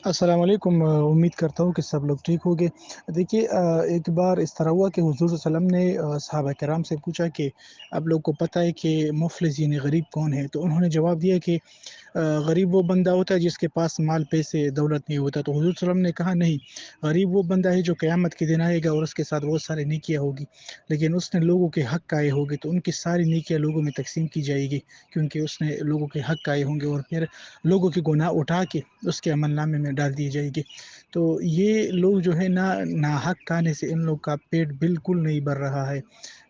السلام علیکم، امید کرتا ہوں کہ سب لوگ ٹھیک ہو گے۔ دیکھیے، ایک بار اس طرح ہوا کہ حضور صلی اللہ علیہ وسلم نے صحابہ کرام سے پوچھا کہ اب لوگ کو پتہ ہے کہ مفلس یعنی غریب کون ہے، تو انہوں نے جواب دیا کہ غریب وہ بندہ ہوتا ہے جس کے پاس مال پیسے دولت نہیں ہوتا۔ تو حضور صلی اللہ علیہ وسلم نے کہا نہیں، غریب وہ بندہ ہے جو قیامت کے دن آئے گا اور اس کے ساتھ بہت سارے نیکیاں ہوگی، لیکن اس نے لوگوں کے حق آئے ہوگے تو ان کی ساری نیکیاں لوگوں میں تقسیم کی جائے گی، کیونکہ اس نے لوگوں کے حق آئے ہوں گے اور پھر لوگوں کے گناہ اٹھا کے اس کے عمل نامے میں ڈال دی جائے گی۔ تو یہ لوگ جو ہے نا حق کھانے سے ان لوگ کا پیٹ بالکل نہیں بھر رہا ہے،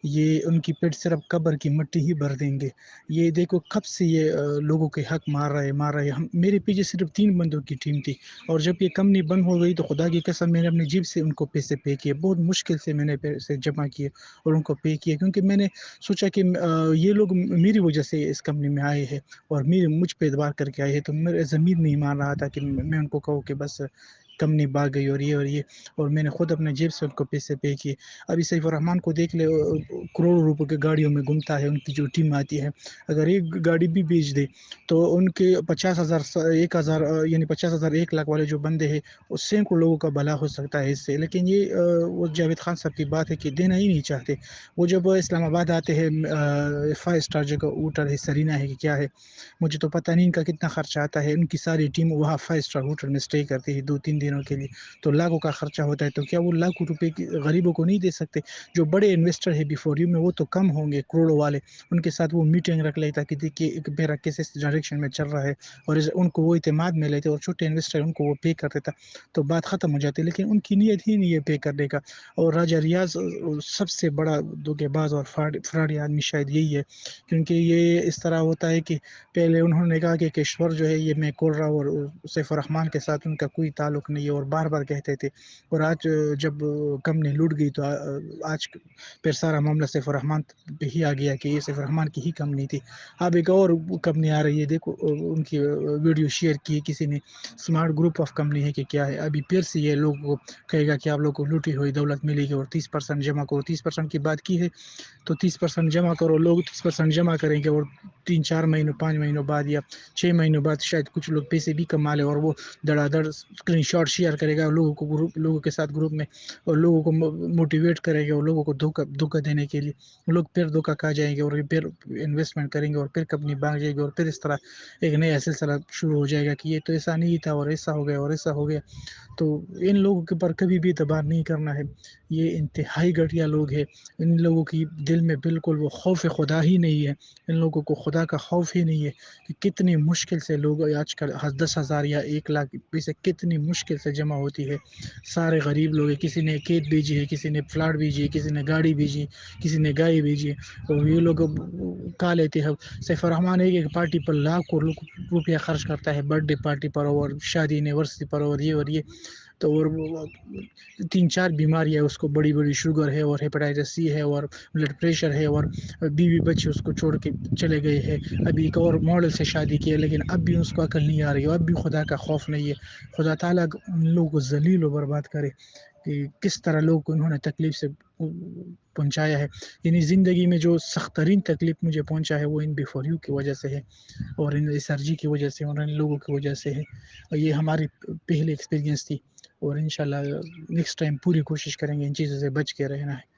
یہ ان کی پیٹ صرف قبر کی مٹی ہی بھر دیں گے۔ یہ دیکھو کب سے یہ لوگوں کے حق مار رہے میرے پیچھے صرف 3 بندوں کی ٹیم تھی، اور جب یہ کمپنی بند ہو گئی تو خدا کی قسم میں نے اپنی جیب سے ان کو پیسے پے کیے، بہت مشکل سے میں نے پیسے جمع کیے اور ان کو پے کیے، کیونکہ میں نے سوچا کہ یہ لوگ میری وجہ سے اس کمپنی میں آئے ہیں اور مجھ پہ اعتبار کر کے آئے ہیں، تو میرے ضمیر نہیں مان رہا تھا کہ میں ان کو کہوں کہ بس کمپنی بھاگ گئی اور میں نے خود اپنے جیب سے ان کو پیسے پے کیے۔ ابھی سیف الرحمان کو دیکھ لے، کروڑوں روپے کی گاڑیوں میں گھومتا ہے، ان کی جو ٹیم آتی ہے، اگر ایک گاڑی بھی بیچ دے تو ان کے 50,000 1,000 یعنی 50,000 1 لاکھ والے جو بندے ہیں اس سے کو لوگوں کا بھلا ہو سکتا ہے اس سے۔ لیکن یہ وہ جاوید خان صاحب کی بات ہے کہ دینا ہی نہیں چاہتے۔ وہ جب اسلام آباد آتے ہیں، 5 اسٹار جگہ ہوٹل ہے، سرینا ہے کہ کیا ہے، مجھے تو پتہ نہیں ان کا کتنا خرچہ آتا ہے۔ ان کی ساری ٹیم وہاں 5 اسٹار ہوٹل میں اسٹے کرتی ہے 2-3 دنوں کے لیے، تو لاکھوں کا خرچہ ہوتا ہے۔ تو کیا وہ لاکھوں روپے غریبوں کو نہیں دے سکتے؟ جو بڑے انویسٹر ہے بیفور یو میں وہ تو کم ہوں گے، کروڑوں والے، ان کے ساتھ وہ میٹنگ رکھ لیتا کہ دیکھیے میرا کس ڈائریکشن میں چل رہا ہے، اور ان کو وہ اعتماد میں لیتے، اور چھوٹے انویسٹر ان کو وہ پے کر دیتا تو بات ختم ہو جاتی، لیکن ان کی نیت ہی نہیں ہے پے کرنے کا۔ اور راجہ ریاض سب سے بڑا دھوکے باز اور فراڈی آدمی شاید یہی ہے، کیونکہ یہ اس طرح ہوتا ہے کہ پہلے انہوں نے کہا کہ کشور جو ہے یہ میں کھول رہا ہوں، اور سیف الرحمان کے ساتھ ان کا کوئی تعلق نہیں ہے، اور بار بار کہتے تھے، اور آج جب کمپنی لوٹ گئی تو آج پھر سارا معاملہ سیف الرحمان پہ ہی آ گیا کہ یہ سیف الرحمان کی ہی کمپنی تھی۔ اب ایک اور کمپنی آ رہی ہے، دیکھو ان کی ویڈیو شیئر کی کسی نے، اسمارٹ گروپ آف کمپنی ہے کہ کیا ہے، ابھی پھر سے یہ لوگوں کو کہے گا کہ آپ لوگ کو لوٹی ہوئی دولت ملے گی اور 30% جمع کرو۔ 30% کی بات کی ہے تو 30% جمع کرو، لوگ 30% جمع کریں گے، اور 3-4 مہینوں 5 مہینوں بعد یا 6 مہینوں بعد شاید کچھ لوگ پیسے بھی کما لے، اور وہ دڑا دڑ اسکرین شاٹ شیئر کرے گا لوگوں کے ساتھ گروپ میں، اور لوگوں کو موٹیویٹ کرے گا، اور لوگوں کو دھوکہ دینے کے لیے لوگ پھر دھوکہ کھا جائیں گے، اور پھر انویسٹمنٹ کریں گے، اور پھر کمپنی بھاگ جائے گی، اور پھر اس طرح ایک نیا سلسلہ شروع ہو جائے گا کہ یہ تو ایسا نہیں تھا اور ایسا ہو گیا اور ایسا ہو گیا۔ تو ان لوگوں کے پر کبھی بھی اعتبار نہیں کرنا ہے، یہ انتہائی گھٹیا لوگ ہیں۔ ان لوگوں کی دل میں بالکل وہ خوف خدا ہی نہیں ہے، ان لوگوں کو خدا کا خوف ہی نہیں ہے کہ کتنی مشکل سے لوگ آج کل 10,000 یا 1 لاکھ پیسے کتنی مشکل سے جمع ہوتی ہے۔ سارے غریب لوگ ہیں، کسی نے کھیت بیچی ہے، کسی نے پلاٹ بیچی ہے، کسی نے گاڑی بیچی، کسی نے گائے بیچی، اور یہ لوگ کھا لیتے ہیں۔ سیف الرحمان ایک پارٹی پر لاکھوں روپیہ خرچ کرتا ہے، برتھ ڈے پارٹی پر اور شادی اینیورسری پر اور یہ تو، اور 3-4 بیماریاں اس کو، بڑی بڑی شوگر ہے اور ہیپاٹائٹس سی ہے اور بلڈ پریشر ہے، اور بیوی بچے اس کو چھوڑ کے چلے گئے ہیں۔ ابھی ایک اور ماڈل سے شادی کی ہے، لیکن اب بھی اس کو عقل نہیں آ رہی ہے، اب بھی خدا کا خوف نہیں ہے۔ خدا تعالیٰ ان لوگوں کو ذلیل و برباد کرے کہ کس طرح لوگوں کو انہوں نے تکلیف سے پہنچایا ہے۔ یعنی زندگی میں جو سخت ترین تکلیف مجھے پہنچا ہے وہ ان بیفور یو کی وجہ سے ہے، اور ان SRG کی وجہ سے، اور ان لوگوں کی وجہ سے ہے، اور یہ ہماری پہلی ایکسپیرینس تھی، اور انشاءاللہ نیکسٹ ٹائم پوری کوشش کریں گے ان چیزوں سے بچ کے رہنا ہے۔